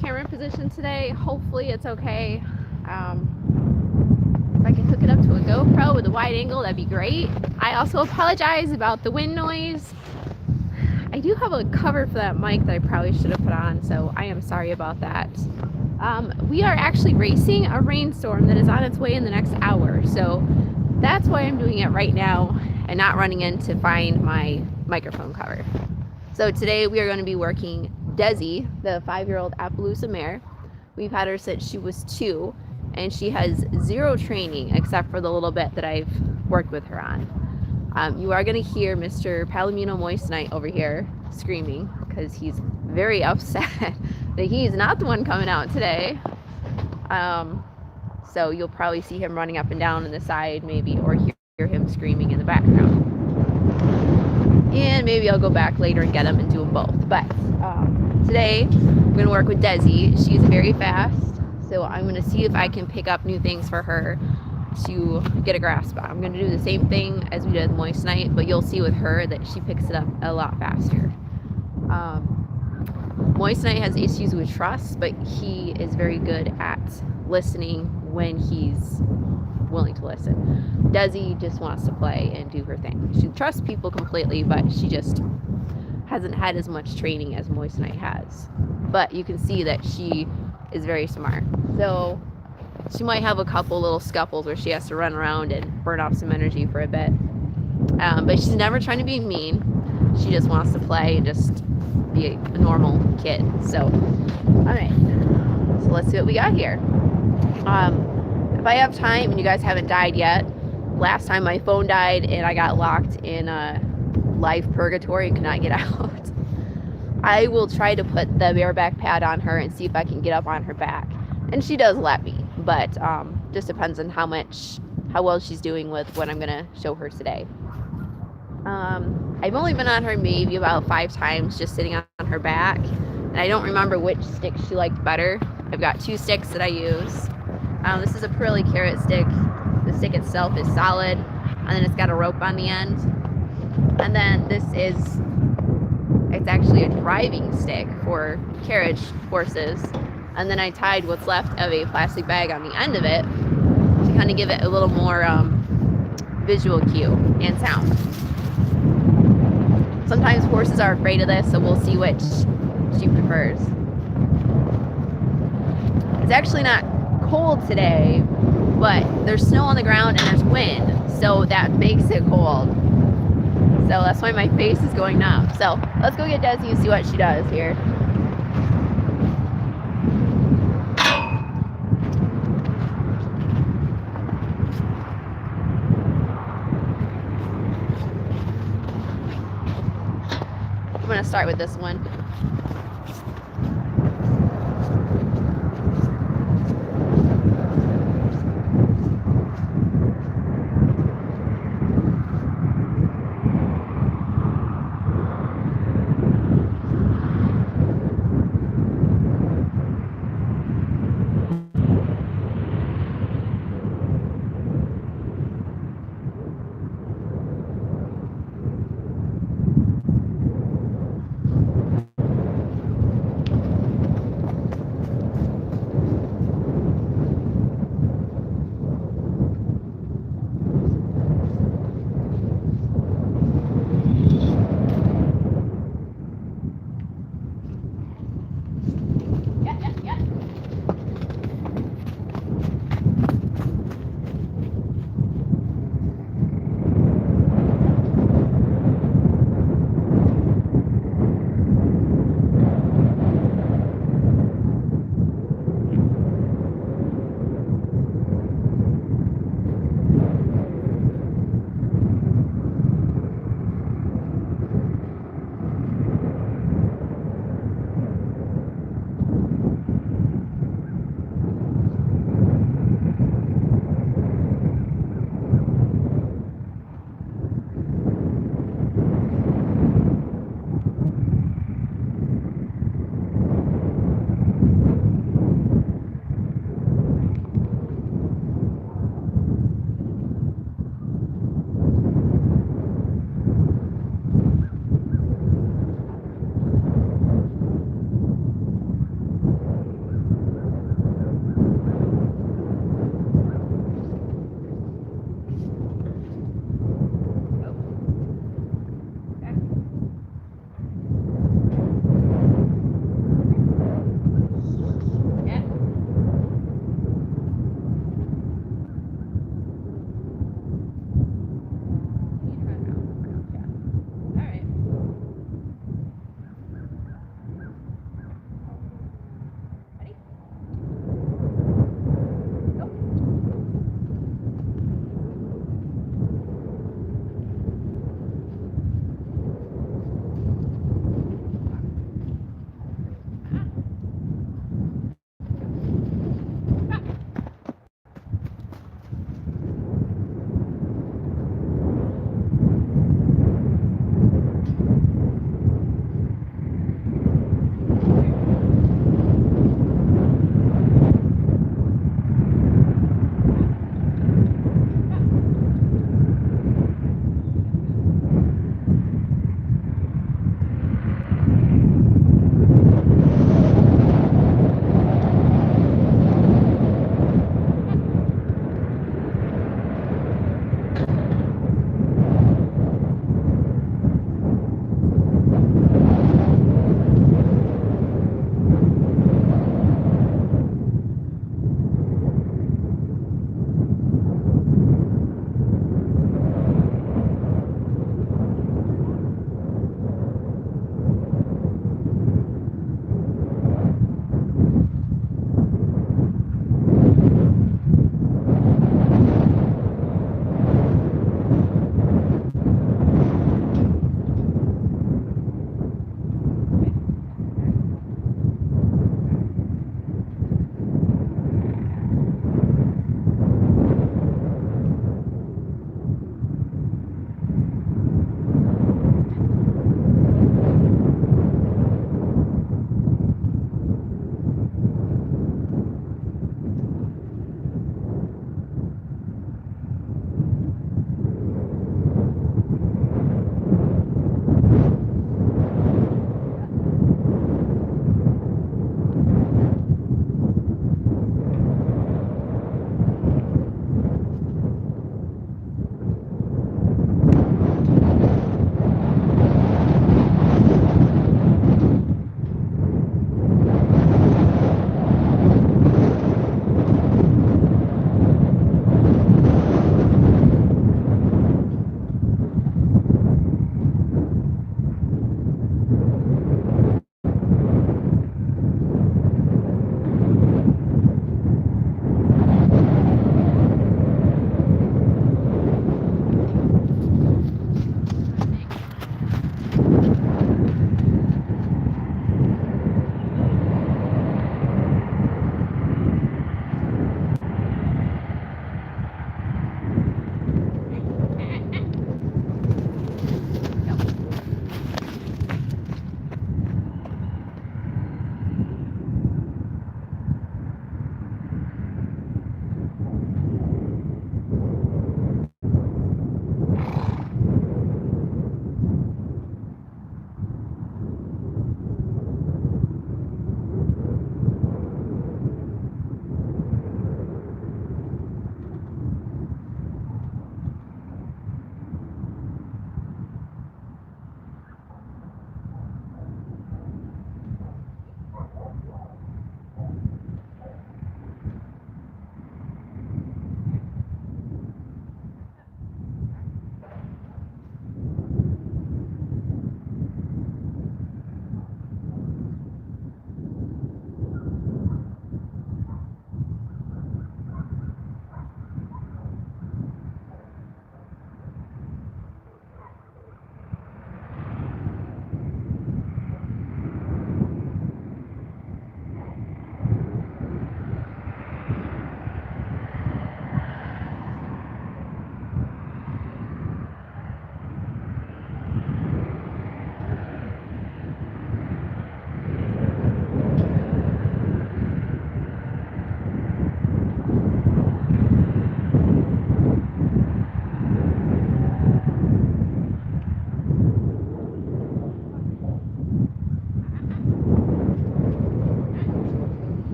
camera position today. Hopefully it's okay. If I can hook it up to a GoPro with a wide angle, that'd be great. I also apologize about the wind noise. I do have a cover for that mic that I probably should have put on, so I am sorry about that. We are actually racing a rainstorm that is on its way in the next hour, so that's why I'm doing it right now and not running in to find my microphone cover. So today we are going to be working Dezzie, the 5-year-old Appaloosa mare. We've had her since she was 2, and she has 0 training except for the little bit that I've worked with her on. You are going to hear Mr. Palomino Moissanite over here screaming because he's very upset that he's not the one coming out today. So you'll probably see him running up and down on the side maybe, or hear him screaming in the background. And maybe I'll go back later and get them and do them both. But today we're going to work with Dezzie. She's very fast, so I'm going to see if I can pick up new things for her to get a grasp on. I'm going to do the same thing as we did with Moissanite, but you'll see with her that she picks it up a lot faster. Moissanite has issues with trust, but he is very good at listening when he's willing to listen. Dezzie just wants to play and do her thing. She trusts people completely, but she just hasn't had as much training as Moissanite has. But you can see that she is very smart. So she might have a couple little scuffles where she has to run around and burn off some energy for a bit. But she's never trying to be mean. She just wants to play and just be a normal kid. So, all right. So let's see what we got here. If I have time and you guys haven't died yet, last time my phone died and I got locked in a life purgatory and could not get out, I will try to put the bareback pad on her and see if I can get up on her back. And she does let me, but just depends on how well she's doing with what I'm gonna show her today. I've only been on her maybe about 5 times just sitting on her back, and I don't remember which stick she liked better. I've got 2 sticks that I use. This is a Pearly carrot stick. The stick itself is solid, and then it's got a rope on the end. And then it's actually a driving stick for carriage horses. And then I tied what's left of a plastic bag on the end of it to kind of give it a little more visual cue and sound. Sometimes horses are afraid of this, so we'll see which she prefers. It's actually not cold today, but there's snow on the ground and there's wind, so that makes it cold. So that's why my face is going numb. So let's go get Dezzie and see what she does here. I'm gonna start with this one.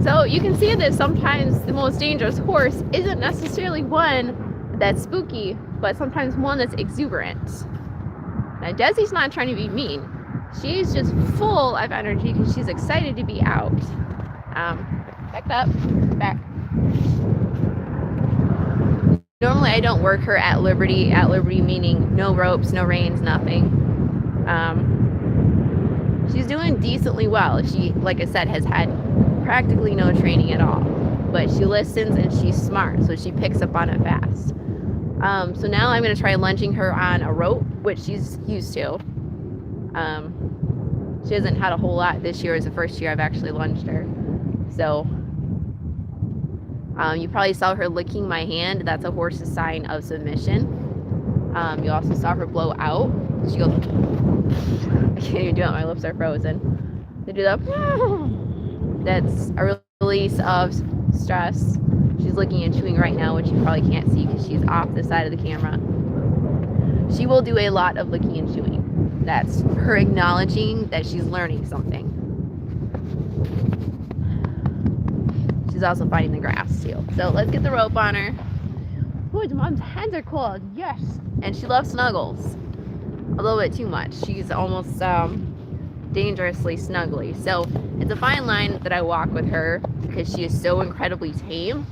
So you can see that sometimes the most dangerous horse isn't necessarily one that's spooky, but sometimes one that's exuberant. Now, Dezzie's not trying to be mean. She's just full of energy because she's excited to be out. Back up, back. Normally, I don't work her at liberty. At liberty meaning no ropes, no reins, nothing. She's doing decently well. She, like I said, has had practically no training at all. But she listens and she's smart, so she picks up on it fast. So now I'm going to try lunging her on a rope, which she's used to. She hasn't had a whole lot this year. Is the first year I've actually lunged her. So you probably saw her licking my hand. That's a horse's sign of submission. You also saw her blow out. She goes, I can't even do it. My lips are frozen. They do that. That's a release of stress. She's licking and chewing right now, which you probably can't see because she's off the side of the camera. She will do a lot of licking and chewing. That's her acknowledging that she's learning something. She's also finding the grass too. So let's get the rope on her. Ooh, mom's hands are cold. Yes. And she loves snuggles. A little bit too much. She's almost dangerously snuggly. So it's a fine line that I walk with her because she is so incredibly tame.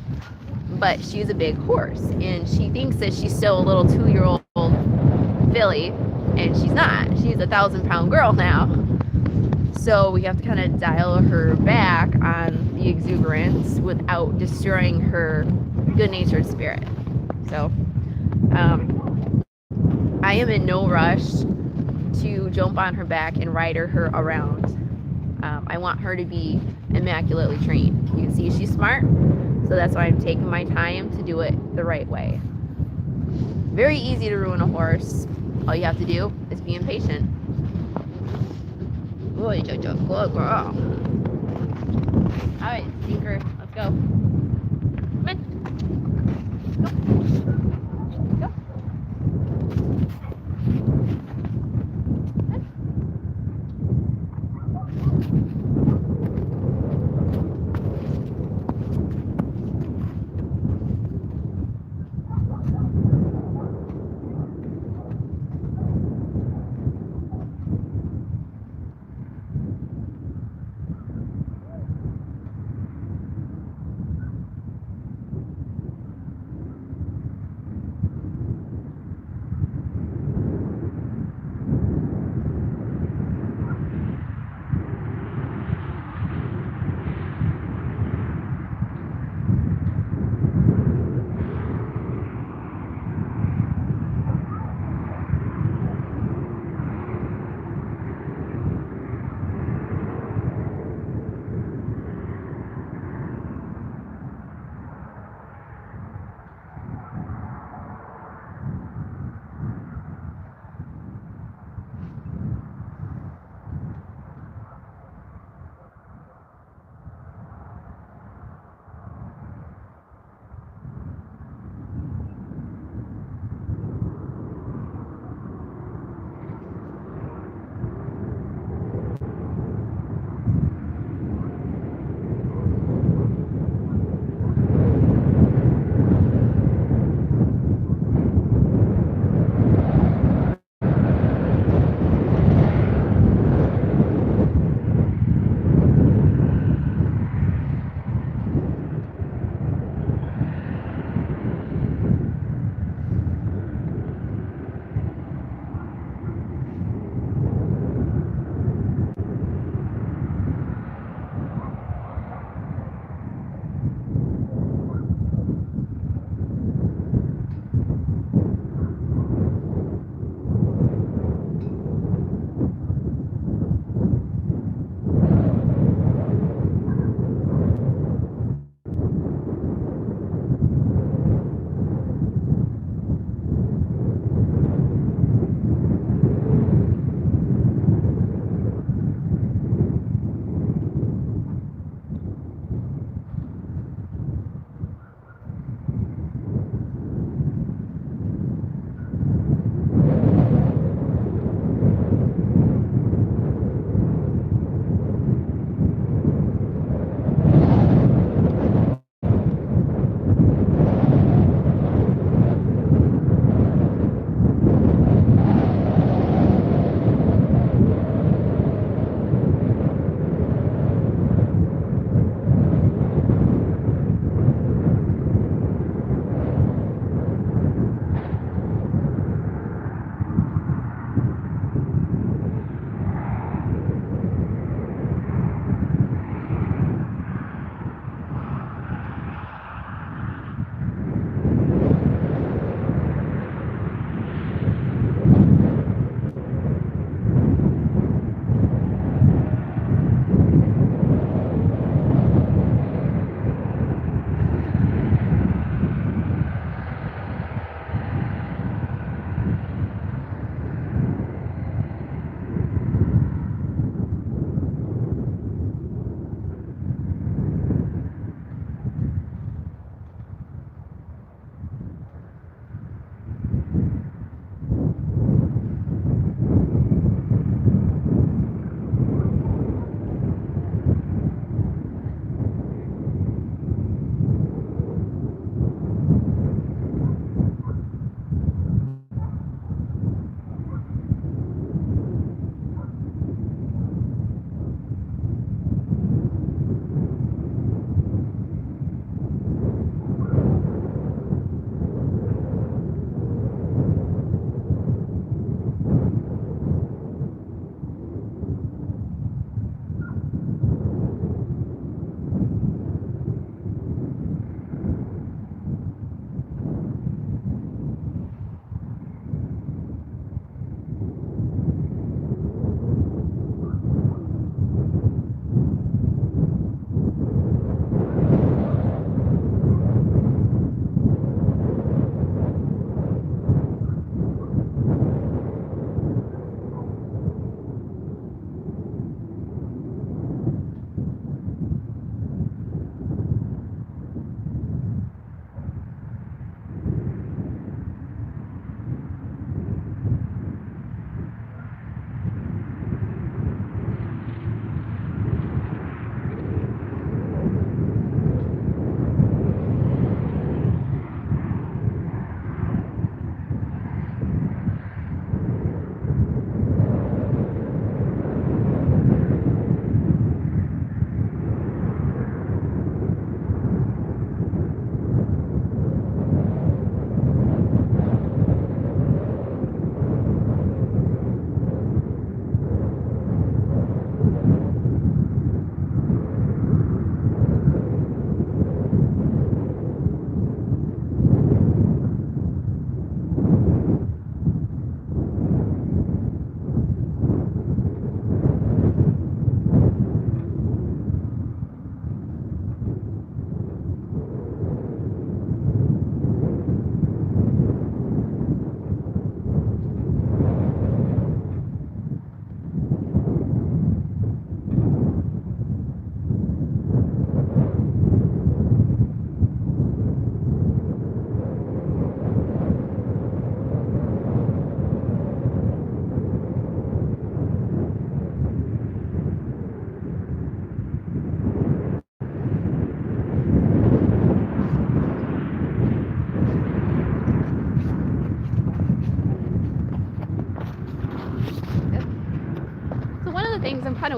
But she's a big horse, and she thinks that she's still a little 2-year-old filly, and she's not. She's a 1,000-pound girl now. So we have to kind of dial her back on the exuberance without destroying her good-natured spirit. So I am in no rush to jump on her back and ride her around. I want her to be immaculately trained. You can see she's smart, so that's why I'm taking my time to do it the right way. Very easy to ruin a horse. All you have to do is be impatient. Boy, such a good girl. Alright, Stinker, let's go. Come on. Go. Go.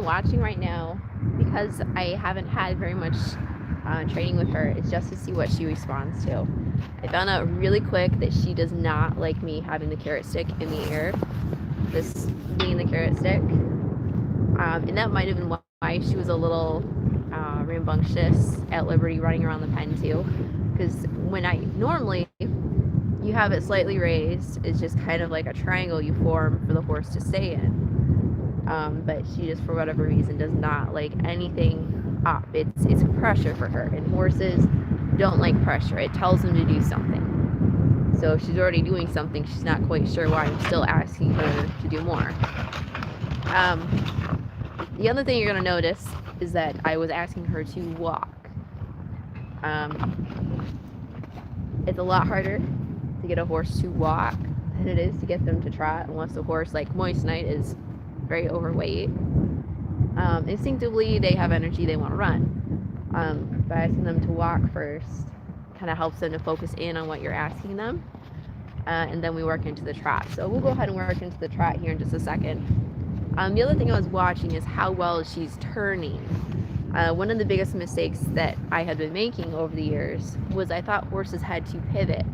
watching right now, because I haven't had very much training with her, is just to see what she responds to. I found out really quick that she does not like me having the carrot stick in the air, this being the carrot stick. And that might have been why she was a little rambunctious at Liberty running around the pen too. Because when I normally, you have it slightly raised, it's just kind of like a triangle you form for the horse to stay in. But she just, for whatever reason, does not like anything up. It's pressure for her, and horses don't like pressure. It tells them to do something. So if she's already doing something, she's not quite sure why I'm still asking her to do more. The other thing you're going to notice is that I was asking her to walk. It's a lot harder to get a horse to walk than it is to get them to trot, unless the horse, like Moissanite, is very overweight. Instinctively, they have energy, they want to run. By asking them to walk first kind of helps them to focus in on what you're asking them. And then we work into the trot. So we'll go ahead and work into the trot here in just a second. The other thing I was watching is how well she's turning. One of the biggest mistakes that I had been making over the years was I thought horses had to pivot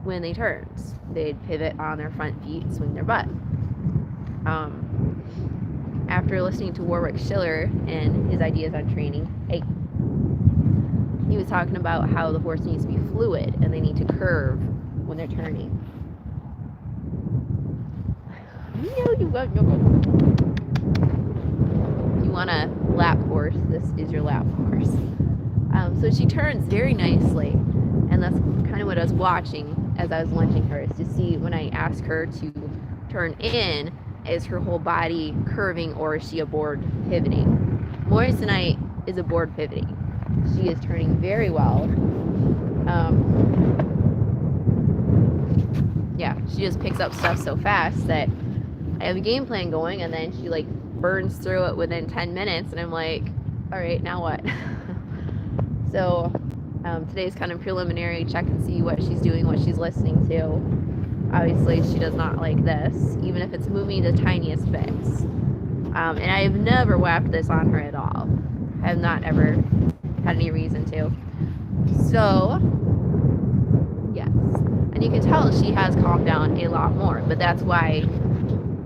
when they turned. They'd pivot on their front feet, swing their butt. After listening to Warwick Schiller and his ideas on training, he was talking about how the horse needs to be fluid and they need to curve when they're turning. You want a lap horse, this is your lap horse. So she turns very nicely, and that's kind of what I was watching as I was lunging her, is to see when I ask her to turn in, is her whole body curving or is she a board pivoting? Moissanite is a board pivoting. She is turning very well. Yeah, she just picks up stuff so fast that I have a game plan going, and then she like burns through it within 10 minutes, and I'm like, all right, now what? So today's kind of preliminary, check and see what she's doing, what she's listening to. Obviously, she does not like this, even if it's moving the tiniest bits. And I have never whacked this on her at all. I have not ever had any reason to. So, yes. And you can tell she has calmed down a lot more, but that's why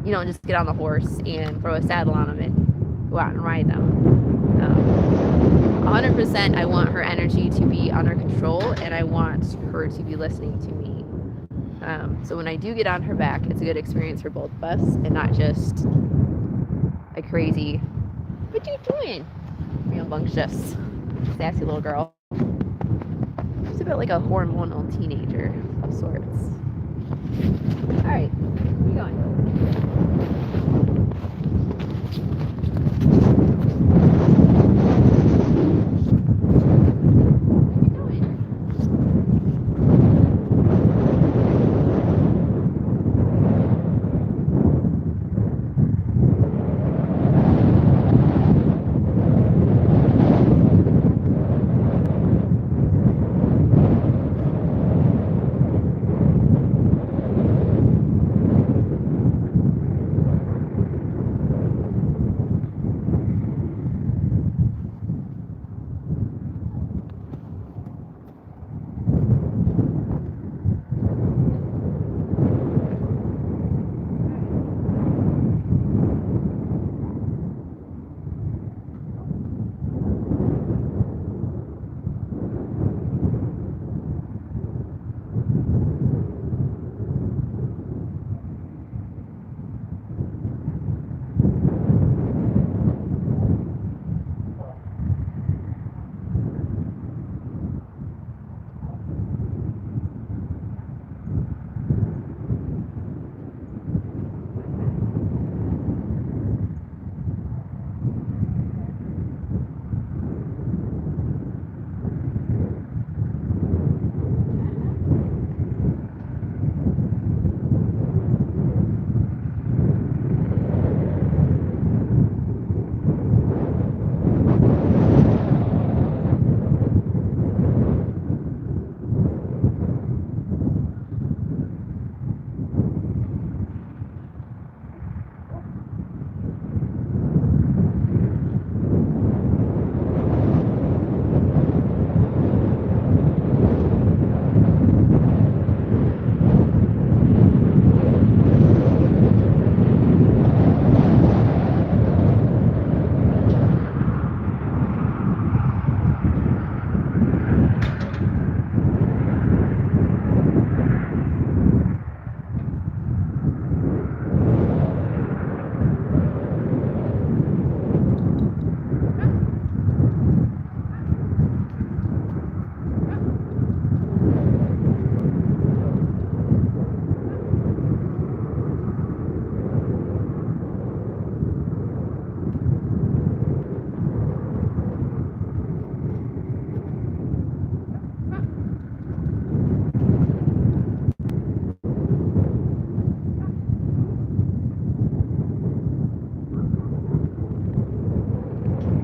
you don't just get on the horse and throw a saddle on them and go out and ride them. 100% I want her energy to be under control, and I want her to be listening to me. So when I do get on her back, it's a good experience for both of us, and not just a crazy, what you doing? Rambunctious, sassy little girl. She's a bit like a hormonal teenager of sorts. Alright, where are you going?